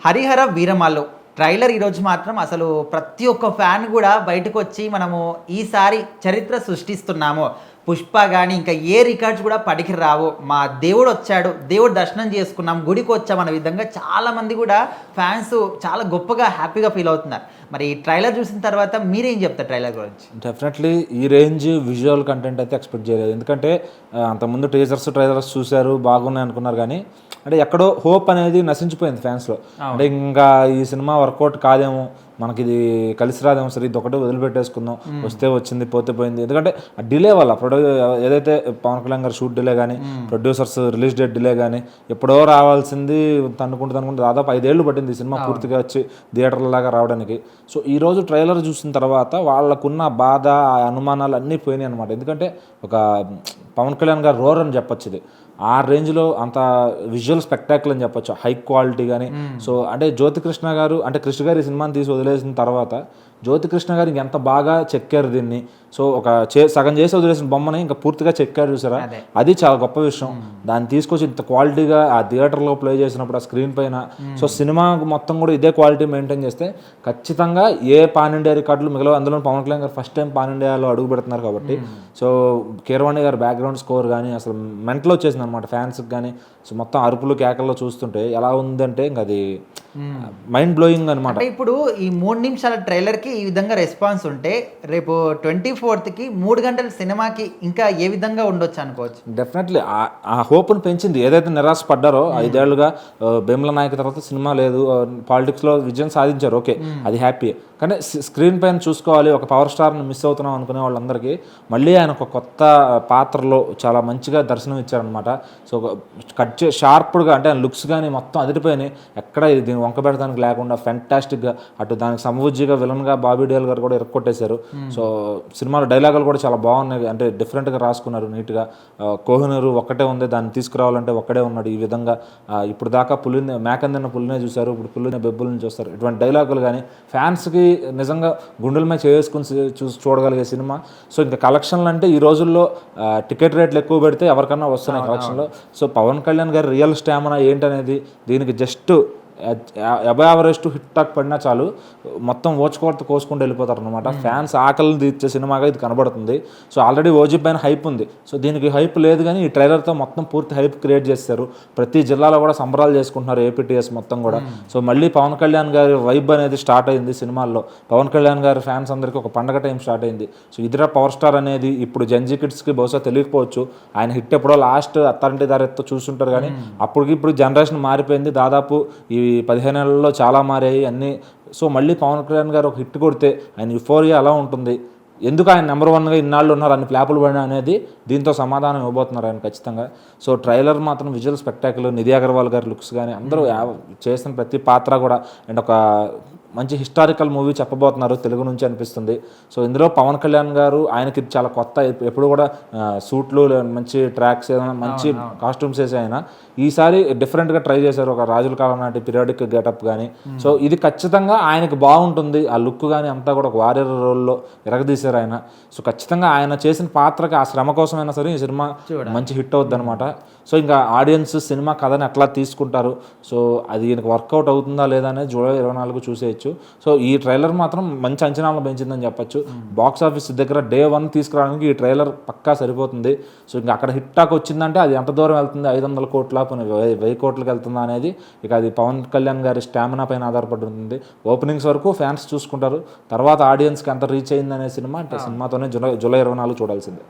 Harihara Veeramallu trailer ఈరోజు మాత్రం అసలు ప్రతి ఒక్క ఫ్యాన్ కూడా బయటకు వచ్చి మనము ఈసారి చరిత్ర సృష్టిస్తున్నాము. పుష్ప కానీ ఇంకా ఏ రికార్డ్స్ కూడా పడికి రావు. మా దేవుడు వచ్చాడు, దేవుడు దర్శనం చేసుకున్నాం, గుడికి వచ్చాం అనే విధంగా చాలామంది కూడా ఫ్యాన్స్ చాలా గొప్పగా హ్యాపీగా ఫీల్ అవుతున్నారు. మరి ఈ ట్రైలర్ చూసిన తర్వాత మీరేం చెప్తారు ట్రైలర్ గురించి? డెఫినెట్లీ ఈ రేంజ్ విజువల్ కంటెంట్ అయితే ఎక్స్పెక్ట్ చేయలేదు. ఎందుకంటే అంతకుముందు టీజర్స్ ట్రైలర్స్ చూశారు, బాగున్నాయి అనుకున్నారు. కానీ అంటే ఎక్కడో హోప్ అనేది నశించిపోయింది ఫ్యాన్స్లో. అంటే ఇంకా ఈ సినిమా వర్కౌట్ కాదేమో, మనకి ఇది కలిసి రాదేమో, సరే ఇది ఒకటి వదిలిపెట్టేసుకుందాం, వస్తే వచ్చింది పోతే పోయింది. ఎందుకంటే ఆ డిలే వల్ల ఏదైతే పవన్ కళ్యాణ్ గారు షూట్ డిలే కానీ, ప్రొడ్యూసర్స్ రిలీజ్ డేట్ డిలే కానీ, ఎప్పుడో రావాల్సింది తనుకుంటూ దాదాపు 5 ఏళ్ళు పట్టింది ఈ సినిమా పూర్తిగా వచ్చి థియేటర్లాగా రావడానికి. సో ఈరోజు ట్రైలర్ చూసిన తర్వాత వాళ్ళకున్న బాధ, ఆ అనుమానాలు అన్నీ పోయినాయి అనమాట. ఎందుకంటే ఒక పవన్ కళ్యాణ్ గారు రోర్ అని చెప్పొచ్చు. ఇది ఆ రేంజ్లో అంత విజువల్ స్పెక్టాకులర్ అని చెప్పొచ్చు, హై క్వాలిటీ కానీ. సో అంటే జ్యోతికృష్ణ గారు, అంటే కృష్ణ గారు ఈ సినిమాని తీసి వదిలేసిన తర్వాత జ్యోతికృష్ణ గారు ఇంకెంత బాగా చెక్కారు దీన్ని. సో ఒక సగం చేసి వదిలేసిన బొమ్మని ఇంకా పూర్తిగా చెక్కారు చూసారా, అది చాలా గొప్ప విషయం. దాన్ని తీసుకొచ్చి ఇంత క్వాలిటీగా ఆ థియేటర్లో ప్లే చేసినప్పుడు ఆ స్క్రీన్ పైన, సో సినిమా మొత్తం కూడా ఇదే క్వాలిటీ మెయింటైన్ చేస్తే ఖచ్చితంగా ఏ పాన్ ఇండియా రికార్డులు మిగతా. అందులో పవన్ కళ్యాణ్ గారు ఫస్ట్ టైం పాన్ ఇండియాలో అడుగు పెడుతున్నారు కాబట్టి. సో కీరవాణి గారు బ్యాక్గ్రౌండ్ స్కోర్ కానీ అసలు మెంటల్ వచ్చేసింది అనమాట ఫ్యాన్స్కి కానీ. సో మొత్తం అరుపులు కేకల్లో చూస్తుంటే ఎలా ఉందంటే ఇంకా అది మైండ్ బ్లోయింగ్ అనమాట. ఇప్పుడు ఈ 3 నిమిషాల ట్రైలర్కి ఈ విధంగా రెస్పాన్స్ ఉంటే రేపు 24th 3 గంటల సినిమాకి ఇంకా ఏ విధంగా ఉండొచ్చు అనుకోవచ్చు? డెఫినెట్లీ ఆ హోప్ను పెంచింది. ఏదైతే నిరాశ పడ్డారో 5 ఏళ్ళుగా, భీమ్ల నాయక్ తర్వాత సినిమా లేదు, పాలిటిక్స్లో విజయం సాధించారు, ఓకే అది హ్యాపీ. కానీ స్క్రీన్ పైన చూసుకోవాలి, ఒక పవర్ స్టార్ని మిస్ అవుతున్నాం అనుకునే వాళ్ళందరికీ మళ్ళీ ఆయన ఒక కొత్త పాత్రలో చాలా మంచిగా దర్శనం ఇచ్చారనమాట. సో షార్ప్గా అంటే ఆయన లుక్స్ కానీ మొత్తం అదిరిపోయినాయి. ఎక్కడ దీన్ని వంక పెడతానికి లేకుండా ఫెంటాస్టిక్గా, అటు దానికి సమవుజ్జిగా విలన్గా బాబీ డేల్ గారు కూడా ఇరక్కొట్టేశారు. సో సినిమాలో డైలాగులు కూడా చాలా బాగున్నాయి, అంటే డిఫరెంట్గా రాసుకున్నారు నీట్గా. కోహినూరు ఒక్కటే ఉంది, దాన్ని తీసుకురావాలంటే ఒక్కడే ఉన్నాడు. ఈ విధంగా ఇప్పుడు దాకా పులిని మేకందిన్న పులినే చూశారు, ఇప్పుడు పులిని బెబ్బుల్ని చూస్తారు. ఇటువంటి డైలాగులు కానీ ఫ్యాన్స్కి నిజంగా గుండెల మీద చేసుకుని చూడగలిగే సినిమా. సో ఇంకా కలెక్షన్లు అంటే ఈ రోజుల్లో టికెట్ రేట్లు ఎక్కువ పెడితే ఎవరికన్నా వస్తున్నాయి కలెక్షన్లో. సో పవన్ కళ్యాణ్ గారి రియల్ స్టామినా ఏంటనేది, దీనికి జస్ట్ అబయావరేజ్ టు హిట్ టాక్ పడినా చాలు, మొత్తం ఓచుకోవత కోసుకుంటూ వెళ్ళిపోతారు అనమాట. ఫ్యాన్స్ ఆకలిని తీర్చే సినిమాగా ఇది కనబడుతుంది. సో ఆల్రెడీ ఓజీ పైన హైప్ ఉంది, సో దీనికి హైప్ లేదు. కానీ ఈ ట్రైలర్తో మొత్తం పూర్తి హైప్ క్రియేట్ చేస్తారు. ప్రతి జిల్లాలో కూడా సంబరాలు చేసుకుంటున్నారు ఏపీటీఎస్ మొత్తం కూడా. సో మళ్ళీ పవన్ కళ్యాణ్ గారి వైబ్ అనేది స్టార్ట్ అయింది సినిమాల్లో. పవన్ కళ్యాణ్ గారి ఫ్యాన్స్ అందరికీ ఒక పండగ టైం స్టార్ట్ అయింది. సో ఇదిరా పవర్ స్టార్ అనేది ఇప్పుడు జెన్జీ కిడ్స్కి బహుశా తెలియకపోవచ్చు. ఆయన హిట్ ఎప్పుడో లాస్ట్ అత్తారింటి దారితో చూస్తుంటారు, కానీ అప్పటికి ఇప్పుడు జనరేషన్ మారిపోయింది. దాదాపు ఈ 15 ఏళ్లలో చాలా మారాయి అన్నీ. సో మళ్ళీ పవన్ కళ్యాణ్ గారు ఒక హిట్ కొడితే ఆయన యుఫోరియా ఎలా ఉంటుంది, ఎందుకు ఆయన నెంబర్ 1గా ఇన్నాళ్ళు ఉన్నారు, అన్ని ప్లాపులు పడినా అనేది దీంతో సమాధానం ఇవ్వబోతున్నారు ఆయన ఖచ్చితంగా. సో ట్రైలర్ మాత్రం విజువల్ స్పెక్టాకులర్, నిధి అగర్వాల్ గారి లుక్స్ కానీ అందరూ చేసిన ప్రతి పాత్ర కూడా, అండ్ ఒక మంచి హిస్టారికల్ మూవీ చెప్పబోతున్నారు తెలుగు నుంచి అనిపిస్తుంది. సో ఇందులో పవన్ కళ్యాణ్ గారు, ఆయనకి చాలా కొత్త, ఎప్పుడు కూడా సూట్లు, మంచి ట్రాక్స్, ఏదైనా మంచి కాస్ట్యూమ్స్ వేసి ఆయన ఈసారి డిఫరెంట్గా ట్రై చేశారు. ఒక రాజుల కాలం నాటి పీరియాడిక్ గెటప్ కానీ. సో ఇది ఖచ్చితంగా ఆయనకి బాగుంటుంది. ఆ లుక్ కానీ అంతా కూడా ఒక వారియర్ రోల్లో ఎరగదీశారు ఆయన. సో ఖచ్చితంగా ఆయన చేసిన పాత్రకి ఆ శ్రమ కోసమైనా సరే ఈ సినిమా మంచి హిట్ అవుద్ది అనమాట. సో ఇంకా ఆడియన్స్ సినిమా కథని ఎట్లా తీసుకుంటారు, సో అది ఈయనకు వర్కౌట్ అవుతుందా లేదా అనేది జూలై 24 చూసేయచ్చు. సో ఈ ట్రైలర్ మాత్రం మంచి అంచనాలను పెంచిందని చెప్పొచ్చు. బాక్స్ ఆఫీస్ దగ్గర Day 1 తీసుకురావడానికి ఈ ట్రైలర్ పక్కా సరిపోతుంది. సో ఇంకా అక్కడ హిట్ టాక్ వచ్చిందంటే అది ఎంత దూరం వెళ్తుంది, 500 కోట్ల 1000 కోట్లకి వెళ్తుందా అనేది ఇక అది పవన్ కళ్యాణ్ గారి స్టామినా పైన ఆధారపడి ఉంటుంది. ఓపెనింగ్స్ వరకు ఫ్యాన్స్ చూసుకుంటారు, తర్వాత ఆడియన్స్కి ఎంత రీచ్ అయిందనే సినిమా అంటే సినిమాతోనే జూలై 24 చూడాల్సిందే.